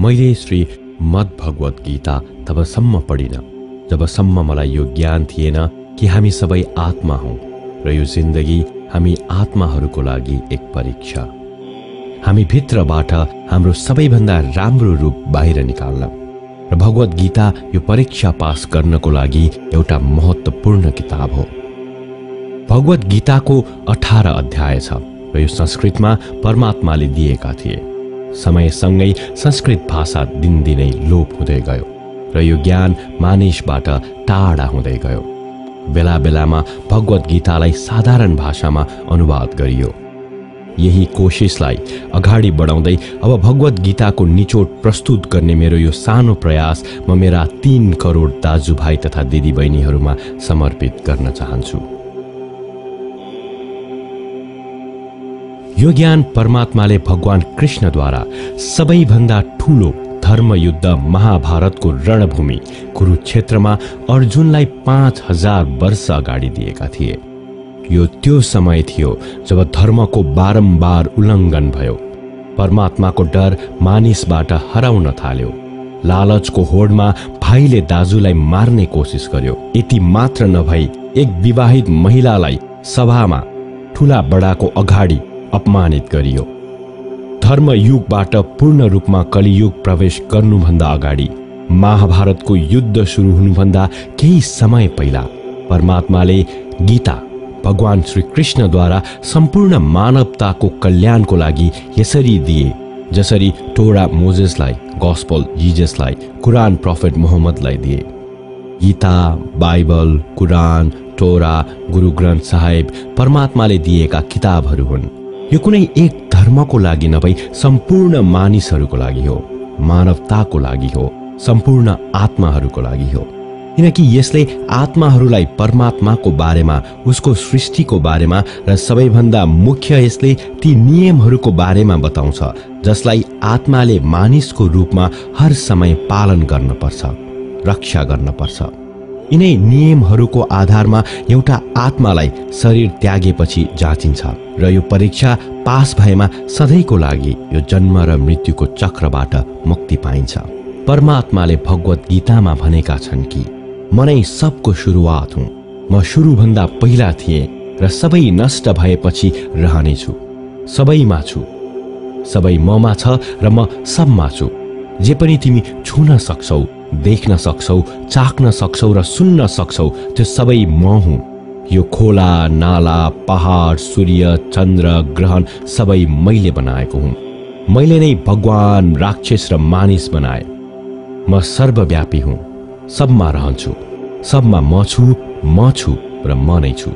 मैले श्री मद भगवत गीता तबसम्म पढिन जबसम्म मलाई यो ज्ञान थिएन कि हामी सबै आत्मा हौं र यो जिन्दगी हामी आत्माहरूको लागि एक परीक्षा। हामी भित्रबाट हाम्रो सबैभन्दा राम्रो रूप बाहिर निकाल्न र भगवत गीता यो परीक्षा पास गर्नको लागि एउटा महत्त्वपूर्ण किताब हो। भगवत गीताको 18 अध्याय छ र यो संस्कृतमा परमात्माले दिएका थिए। समयसँगै संस्कृत भाषा दिनदिनै लोप हुँदै गयो र यो ज्ञान मानिसबाट टाढा हुँदै गयो। बेला बेलामा भगवत गीतालाई साधारण भाषामा अनुवाद गरियो। यही कोशिशलाई अगाडि बढाउँदै अब भगवत गीताको निचोड प्रस्तुत गर्ने मेरो यो सानो प्रयास म मेरा 3 करोड दाजुभाइ तथा दिदीबहिनीहरूमा समर्पित गर्न चाहन्छु। यो ज्ञान परमात्माले भगवान कृष्णद्वारा सबैभन्दा ठूलो धर्मयुद्ध महाभारतको रणभूमि कुरुक्षेत्रमा अर्जुनलाई 5000 वर्ष अगाडि दिएका थिए। यो त्यो समय थियो जब धर्मको बारम्बार उल्लङ्घन भयो। परमात्माको डर मानिसबाट हराउन थाल्यो। लालचको होडमा भाइले दाजुलाई मार्ने कोसिस गर्यो। यति मात्र नभई एक विवाहित महिलालाई सभामा ठूला बडाको अगाडि अपमानित गरियो। धर्मयुगबाट पूर्ण रूपमा कलियुग प्रवेश गर्नुभन्दा अगाडि महाभारतको युद्ध सुरु हुनुभन्दा केही समय पहिला परमात्माले गीता भगवान श्री कृष्णद्वारा सम्पूर्ण मानवताको कल्याणको लागि यसरी दिए जसरी टोरा मोजेसलाई, गस्पल जिजसलाई, कुरान प्रोफेट मोहम्मदलाई दिए। गीता, बाइबल, कुरान, टोरा, गुरु ग्रन्थ साहेब परमात्माले दिएका किताबहरू हुन्। यो कुनै एक धर्मको लागि नभई सम्पूर्ण मानिसहरूको लागि हो, मानवताको लागि हो, सम्पूर्ण आत्माहरूको लागि हो। किनकि यसले आत्माहरूलाई परमात्माको बारेमा, उसको सृष्टिको बारेमा र सबैभन्दा मुख्य यसले ती नियमहरूको बारेमा बताउँछ जसलाई आत्माले मानिसको रूपमा हर समय पालन गर्नुपर्छ, रक्षा गर्नुपर्छ। यिनै नियमहरूको आधारमा एउटा आत्मालाई शरीर त्यागेपछि जाँचिन्छ र यो परीक्षा पास भएमा सधैँको लागि यो जन्म र मृत्युको चक्रबाट मुक्ति पाइन्छ। परमात्माले भगवत गीतामा भनेका छन् कि म नै सबको सुरुवात हुँ, म सुरुभन्दा पहिला थिएँ र सबै नष्ट भएपछि रहनेछु। सबैमा छु, सबै ममा छ र म सबमा छु। जे पनि तिमी छुन सक्छौ, देख्न सक्छौ, चाख्न सक्छौ र सुन्न सक्छौ त्यो सबै म हुँ। यो खोला, नाला, पहाड, सूर्य, चन्द्र, ग्रहण सबै मैले बनाएको हुँ। मैले नै भगवान, राक्षस र मानिस बनाए। म सर्वव्यापी हुँ, सबमा रहन्छु, सबमा म छु र म नै छु।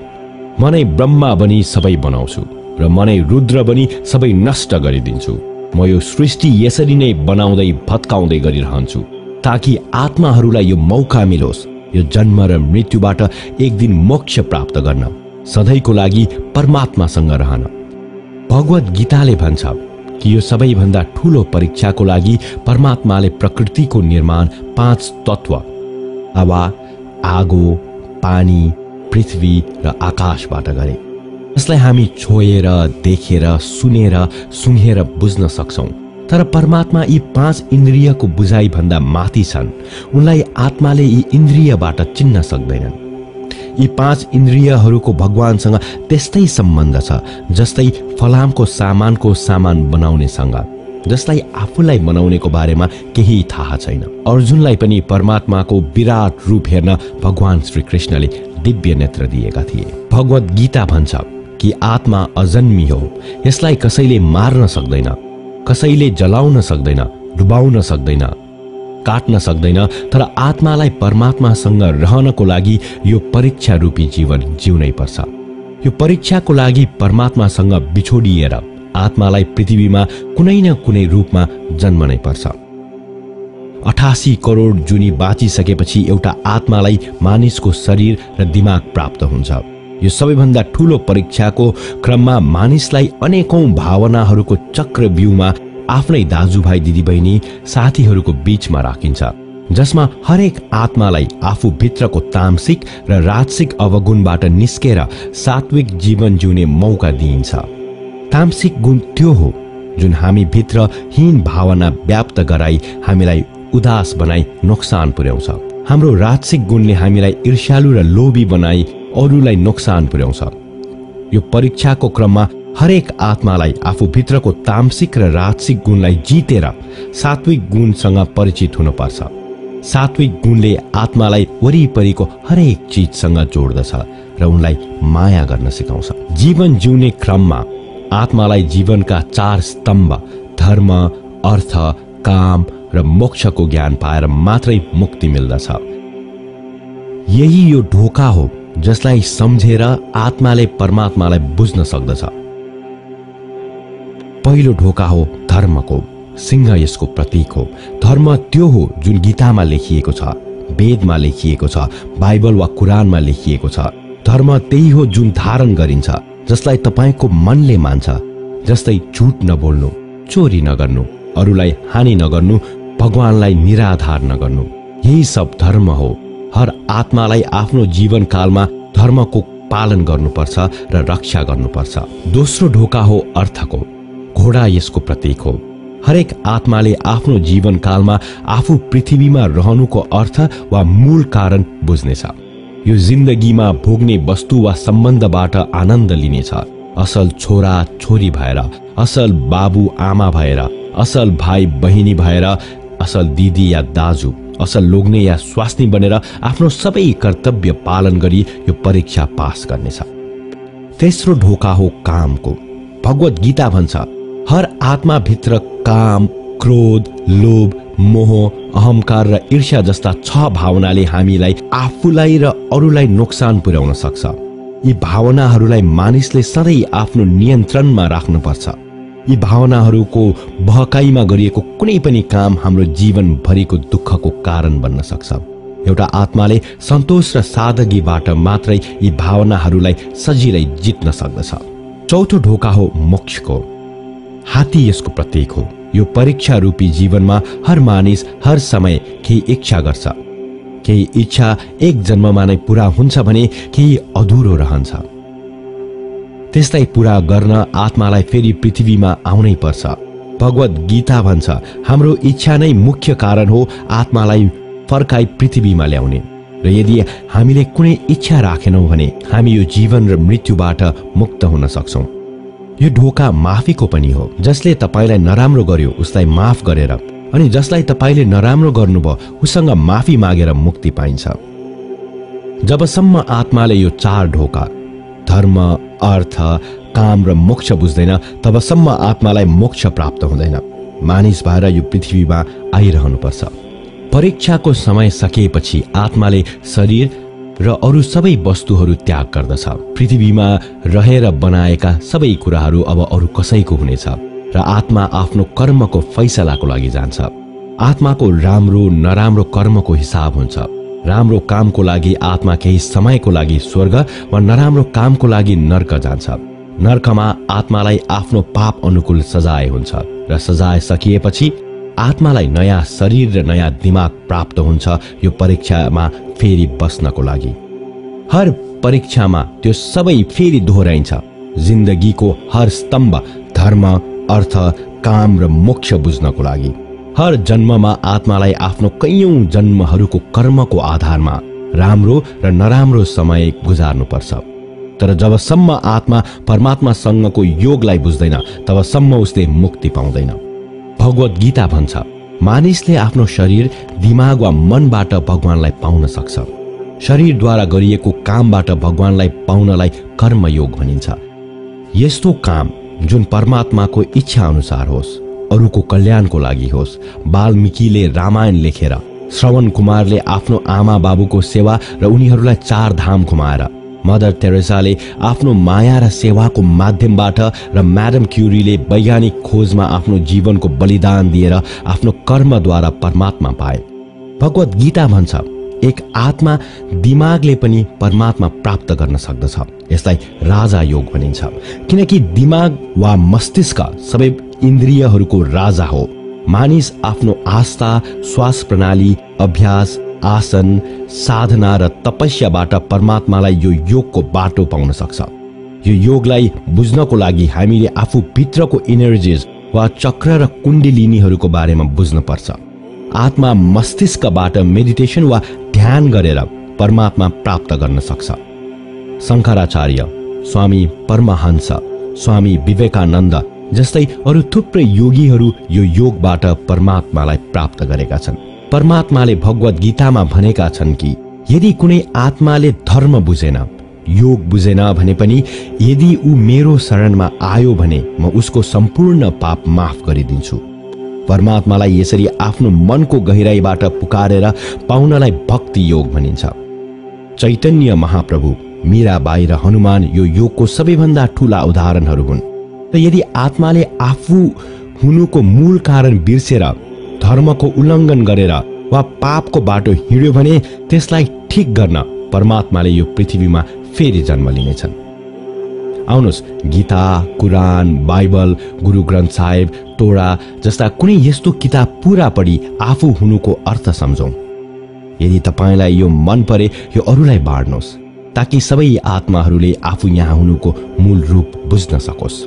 म नै ब्रह्मा बनी सबै बनाउँछु र म नै रुद्र बनी सबै नष्ट गरिदिन्छु। म यो सृष्टि यसरी नै बनाउँदै भत्काउँदै गरिरहन्छु ताकि आत्माहरूलाई यो मौका मिलोस् यो जन्म र मृत्युबाट एक दिन मोक्ष प्राप्त गर्न, सधैँको लागि परमात्मासँग रहन। भगवत गीताले भन्छ कि यो सबैभन्दा ठूलो परीक्षाको लागि परमात्माले प्रकृतिको निर्माण 5 तत्व हावा, आगो, पानी, पृथ्वी र आकाशबाट गरे। यसलाई हामी छोएर, देखेर, सुनेर, सुँघेर बुझ्न सक्छौं। तर परमात्मा यी 5 इन्द्रियको बुझाइ भन्दा माथि छन्। उनलाई आत्माले यी इन्द्रियबाट चिन्न सक्दैनन्। यी 5 इन्द्रियहरूको भगवानसँग त्यस्तै सम्बन्ध छ जस्तै फलामको सामान बनाउनेसँग, जसलाई आफूलाई बनाउनेको बारेमा केही थाहा छैन। अर्जुनलाई पनि परमात्माको विराट रूप हेर्न भगवान श्री कृष्णले दिव्य नेत्र दिएका थिए। भगवत गीता भन्छ कि आत्मा अजन्मी हो, यसलाई कसैले मार्न सक्दैन, कसैले जलाउन सक्दैन, डुबाउन सक्दैन, काट्न सक्दैन। तर आत्मालाई परमात्मासँग रहनको लागि यो परीक्षा रूपी जीवन जिउनै पर्छ। यो परीक्षाको लागि परमात्मासँग बिछोडिएर आत्मालाई पृथ्वीमा कुनै न कुनै रूपमा जन्मनै पर्छ। 88 करोड जुनी बाँचिसकेपछि एउटा आत्मालाई मानिसको शरीर र दिमाग प्राप्त हुन्छ। यो सबैभन्दा ठूलो परीक्षाको क्रममा मानिसलाई अनेकौं भावनाहरूको चक्रव्यूहमा आफ्नै दाजुभाइ, दिदीबहिनी, साथीहरूको बीचमा राखिन्छ, जसमा हरेक आत्मालाई आफू भित्रको तामसिक र राजसिक अवगुणबाट निस्केर सात्विक जीवन जिउने मौका दिइन्छ। तामसिक गुण त्यो हो जुन हामी भित्र हीन भावना व्याप्त गराई हामीलाई उदास बनाई नोक्सान पुर्याउँछ। हाम्रो राजसिक गुणले हामीलाई ईर्ष्यालु र लोभी बनाई अरूलाई नोक्सान पुर्याउँछ। यो परीक्षाको क्रममा हरेक आत्मालाई आफू भित्रको तामसिक र राजसिक गुणलाई जितेर सात्विक गुणसँग परिचित हुनुपर्छ। सात्विक गुणले आत्मालाई वरिपरिको हरेक चीजसँग जोड्दछ र उनलाई माया गर्न सिकाउँछ। जीवन जिउने क्रममा आत्मालाई जीवनका 4 स्तम्भ धर्म, अर्थ, काम र मोक्षको ज्ञान पाएर मात्रै मुक्ति मिल्दछ। यही यो ढोका हो जसलाई सम्झेर आत्माले परमात्मालाई बुझ्न सक्दछ। पहिलो ढोका हो धर्मको। सिंह यसको प्रतीक हो। धर्म त्यो हो जुन गीतामा लेखिएको छ, वेदमा लेखिएको छ, बाइबल वा कुरानमा लेखिएको छ। धर्म त्यही हो जुन धारण गरिन्छ, जसलाई तपाईको मनले मान्छ, जस्तै झुट नबोल्नु, चोरी नगर्नु, अरूलाई हानि नगर्नु, भगवानलाई निराधार नगर्नु। यही सब धर्म हो। हर आत्मालाई आफ्नो जीवनकालमा धर्मको पालन गर्नुपर्छ र रक्षा गर्नुपर्छ। दोस्रो ढोका हो अर्थको। घोडा यसको प्रतीक हो। हरेक आत्माले आफ्नो जीवनकालमा आफू पृथ्वीमा रहनुको अर्थ वा मूल कारण बुझ्नेछ। यो जिन्दगीमा भोग्ने वस्तु वा सम्बन्धबाट आनन्द लिनेछ। असल छोरा छोरी भएर, असल बाबु आमा भएर, असल भाइ बहिनी भएर, असल दिदी या दाजु, असल लोग्ने या स्वास्नी बनेर आफ्नो सबै कर्तव्य पालन गरी यो परीक्षा पास गर्नेछ। तेस्रो ढोका हो कामको। भगवत गीता भन्छ, हर आत्मा भित्र काम, क्रोध, लोभ, मोह, अहंकार र ईर्ष्या जस्ता 6 भावनाले हामीलाई आफूलाई र अरूलाई नोक्सान पुर्याउन सक्छ। यी भावनाहरूलाई मानिसले सधैँ आफ्नो नियन्त्रणमा राख्नुपर्छ। यी भावनाहरूको बहकाइमा गरिएको कुनै पनि काम हाम्रो जीवनभरिको दुःखको कारण बन्न सक्छ। एउटा आत्माले सन्तोष र सादगीबाट मात्रै यी भावनाहरूलाई सजिलै जित्न सक्दछ। चौथो ढोका हो मोक्षको। हात्ती यसको प्रतीक हो। यो परीक्षा रूपी जीवनमा हर मानिस हर समय केही इच्छा गर्छ। केही इच्छा एक जन्ममा नै पूरा हुन्छ भने केही अधुरो रहन्छ। त्यसलाई पूरा गर्न आत्मालाई फेरि पृथ्वीमा आउनै पर्छ। भगवत गीता भन्छ, हाम्रो इच्छा नै मुख्य कारण हो आत्मालाई फर्काई पृथ्वीमा ल्याउने। र यदि हामीले कुनै इच्छा राखेनौं भने हामी यो जीवन र मृत्युबाट मुक्त हुन सक्छौं। यो ढोका माफीको पनि हो। जसले तपाईलाई नराम्रो गर्यो उसलाई माफ गरेर, अनि जसलाई तपाईले नराम्रो गर्नुभयो उसँग माफी मागेर मुक्ति पाइन्छ। जबसम्म आत्माले यो 4 ढोका धर्म, अर्थ, काम र मोक्ष बुझ्दैन तबसम्म आत्मालाई मोक्ष प्राप्त हुँदैन। मानिस भएर यो पृथ्वीमा आइरहनुपर्छ। परीक्षाको समय सकिएपछि आत्माले शरीर र अरू सबै वस्तुहरू त्याग गर्दछ। पृथ्वीमा रहेर बनाएका सबै कुराहरू अब अरू कसैको हुनेछ र आत्मा आफ्नो कर्मको फैसलाको लागि जान्छ। आत्माको राम्रो नराम्रो कर्मको हिसाब हुन्छ। राम्रो कामको लागि आत्मा केही समयको लागि स्वर्ग वा नराम्रो कामको लागि नर्क जान्छ। नर्कमा आत्मालाई आफ्नो पाप अनुकूल सजाय हुन्छ र सजाय सकिएपछि आत्मालाई नयाँ शरीर र नयाँ दिमाग प्राप्त हुन्छ यो परीक्षामा फेरि बस्नको लागि। हर परीक्षामा त्यो सबै फेरि दोहोऱ्याइन्छ। जिन्दगीको हर स्तम्भ धर्म, अर्थ, काम र मोक्ष बुझ्नको लागि। हर जन्ममा आत्मालाई आफ्नो कैयौं जन्महरूको कर्मको आधारमा राम्रो र नराम्रो समय गुजार्नुपर्छ। तर जबसम्म आत्मा परमात्मासँगको योगलाई बुझ्दैन तबसम्म उसले मुक्ति पाउँदैन। भगवत गीता भन्छ, मानिसले आफ्नो शरीर, दिमाग वा मनबाट भगवानलाई पाउन सक्छ। शरीरद्वारा गरिएको कामबाट भगवानलाई पाउनलाई कर्मयोग भनिन्छ। यस्तो काम जुन परमात्माको इच्छा अनुसार होस्, अरूको कल्याणको लागि होस्। वाल्मीकिले रामायण लेखेर, श्रवण कुमारले आफ्नो आमा बाबुको सेवा र उनीहरूलाई 4 धाम घुमाएर, मदर तेरेसाले आफ्नो माया र सेवाको माध्यमबाट र म्याडम क्युरीले वैज्ञानिक खोजमा आफ्नो जीवनको बलिदान दिएर आफ्नो कर्मद्वारा परमात्मा पाए। भगवत गीता भन्छ, एक आत्मा दिमागले पनि परमात्मा प्राप्त गर्न सक्दछ। यसलाई राजा योग भनिन्छ, किनकि दिमाग वा मस्तिष्क सबै इन्द्रियहरूको राजा हो। मानिस आफ्नो आस्था, श्वास प्रणाली, अभ्यास, आसन, साधना र तपस्याबाट परमात्मालाई यो योगको बाटो पाउन सक्छ। यो योगलाई बुझ्नको लागि हामीले आफू भित्रको इनर्जिज वा चक्र र कुण्डलिनीहरूको बारेमा बुझ्न पर्छ। आत्मा मस्तिष्कबाट मेडिटेसन वा ध्यान गरेर परमात्मा प्राप्त गर्न सक्छ। शङ्कराचार्य, स्वामी परमहंस, स्वामी विवेकानन्द जस्तै अरू थुप्रै योगीहरू यो योगबाट परमात्मालाई प्राप्त गरेका छन्। परमात्माले भगवत गीतामा भनेका छन् कि यदि कुनै आत्माले धर्म बुझेन, योग बुझेन भने पनि यदि ऊ मेरो शरणमा आयो भने म उसको सम्पूर्ण पाप माफ गरिदिन्छु। परमात्मालाई यसरी आफ्नो मनको गहिराईबाट पुकारेर पाउनलाई भक्ति योग भनिन्छ। चैतन्य महाप्रभु, मीराबाई र हनुमान यो योगको सबैभन्दा ठूला उदाहरणहरू हुन्। र यदि आत्माले आफू हुनुको मूल कारण बिर्सेर धर्मको उल्लङ्घन गरेर वा पापको बाटो हिँड्यो भने त्यसलाई ठिक गर्न परमात्माले यो पृथ्वीमा फेरि जन्म लिनेछन्। आउनुहोस् गीता, कुरान, बाइबल, गुरु ग्रन्थ साहेब, तोडा जस्ता कुनै यस्तो किताब पूरा पढी आफू हुनुको अर्थ सम्झौं। यदि तपाईलाई यो मन परे यो अरूलाई बाँड्नुहोस् ताकि सबै आत्माहरूले आफू यहाँ हुनुको मूल रूप बुझ्न सकोस्।